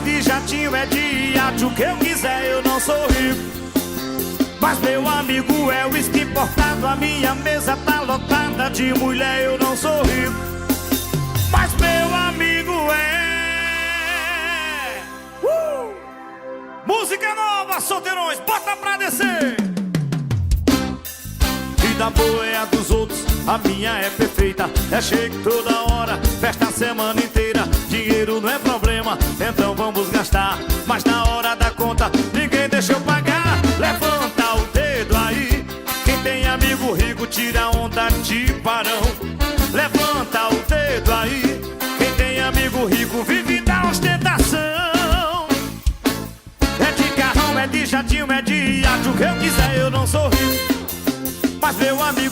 de jatinho, é de iate, o que eu quiser, eu não sou rico. Mas meu amigo é o uísque importado, a minha mesa tá lotada de mulher, eu não sou rico. Mas meu amigo é... Música nova, solteirões, bota pra descer. Vida boa é a dos outros, a minha é perfeita. É shake toda hora, festa a semana inteira. Dinheiro não é problema, então vamos gastar. Mas na hora da conta, ninguém deixa eu pagar. Levanta o dedo aí, quem tem amigo rico tira onda de parão. Levanta o dedo aí, quem tem amigo rico vive da ostentação. É de carrão, é de jatinho, é de iate, o que eu quiser, eu não sou rico. Mas meu amigo